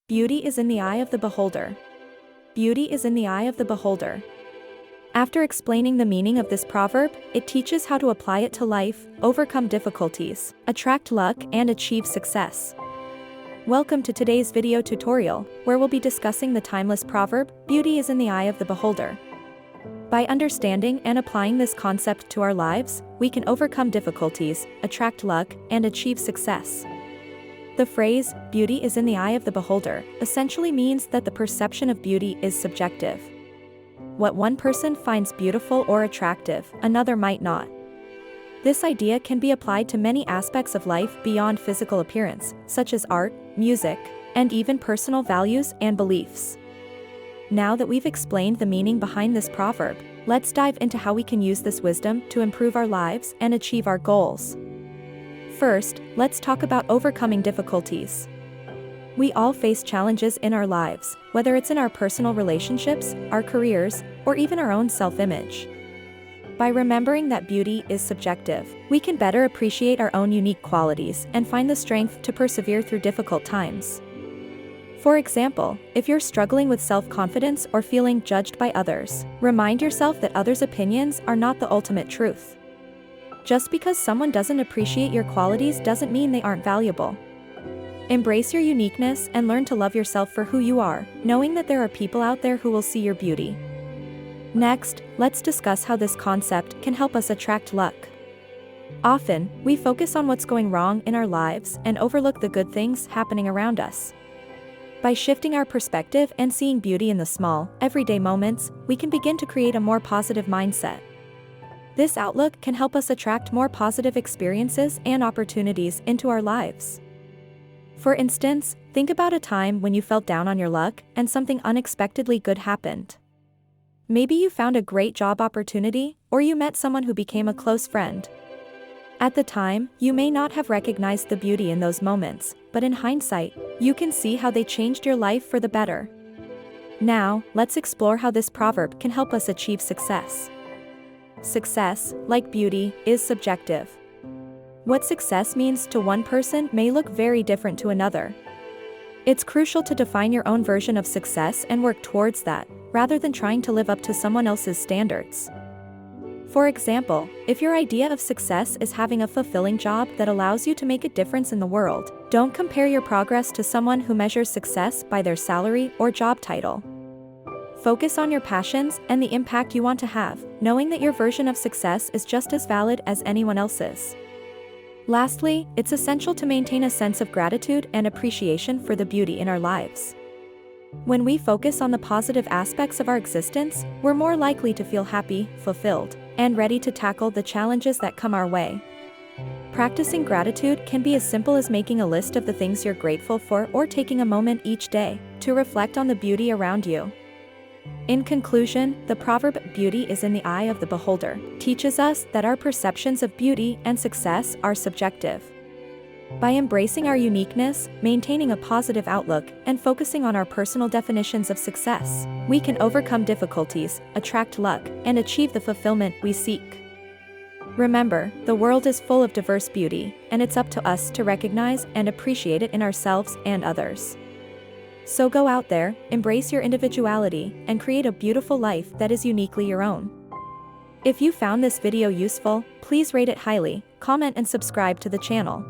Beauty is in the eye of the beholder. Beauty is in the eye of the beholder. After explaining the meaning of this proverb, it teaches how to apply it to life, overcome difficulties, attract luck, and achieve success. Welcome to today's video tutorial, where we'll be discussing the timeless proverb, beauty is in the eye of the beholder. By understanding and applying this concept to our lives, we can overcome difficulties, attract luck, and achieve success. The phrase, beauty is in the eye of the beholder, essentially means that the perception of beauty is subjective. What one person finds beautiful or attractive, another might not. This idea can be applied to many aspects of life beyond physical appearance, such as art, music, and even personal values and beliefs. Now that we've explained the meaning behind this proverb, let's dive into how we can use this wisdom to improve our lives and achieve our goals. First, let's talk about overcoming difficulties. We all face challenges in our lives, whether it's in our personal relationships, our careers, or even our own self-image. By remembering that beauty is subjective, we can better appreciate our own unique qualities and find the strength to persevere through difficult times. For example, if you're struggling with self-confidence or feeling judged by others, remind yourself that others' opinions are not the ultimate truth. Just because someone doesn't appreciate your qualities doesn't mean they aren't valuable. Embrace your uniqueness and learn to love yourself for who you are, knowing that there are people out there who will see your beauty. Next, let's discuss how this concept can help us attract luck. Often, we focus on what's going wrong in our lives and overlook the good things happening around us. By shifting our perspective and seeing beauty in the small, everyday moments, we can begin to create a more positive mindset. This outlook can help us attract more positive experiences and opportunities into our lives. For instance, think about a time when you felt down on your luck and something unexpectedly good happened. Maybe you found a great job opportunity, or you met someone who became a close friend. At the time, you may not have recognized the beauty in those moments, but in hindsight, you can see how they changed your life for the better. Now, let's explore how this proverb can help us achieve success. Success, like beauty, is subjective. What success means to one person may look very different to another. It's crucial to define your own version of success and work towards that, rather than trying to live up to someone else's standards. For example, if your idea of success is having a fulfilling job that allows you to make a difference in the world, don't compare your progress to someone who measures success by their salary or job title. Focus on your passions and the impact you want to have, knowing that your version of success is just as valid as anyone else's. Lastly, it's essential to maintain a sense of gratitude and appreciation for the beauty in our lives. When we focus on the positive aspects of our existence, we're more likely to feel happy, fulfilled, and ready to tackle the challenges that come our way. Practicing gratitude can be as simple as making a list of the things you're grateful for or taking a moment each day to reflect on the beauty around you. In conclusion, the proverb, beauty is in the eye of the beholder, teaches us that our perceptions of beauty and success are subjective. By embracing our uniqueness, maintaining a positive outlook, and focusing on our personal definitions of success, we can overcome difficulties, attract luck, and achieve the fulfillment we seek. Remember, the world is full of diverse beauty, and it's up to us to recognize and appreciate it in ourselves and others. So go out there, embrace your individuality, and create a beautiful life that is uniquely your own. If you found this video useful, please rate it highly, comment and subscribe to the channel.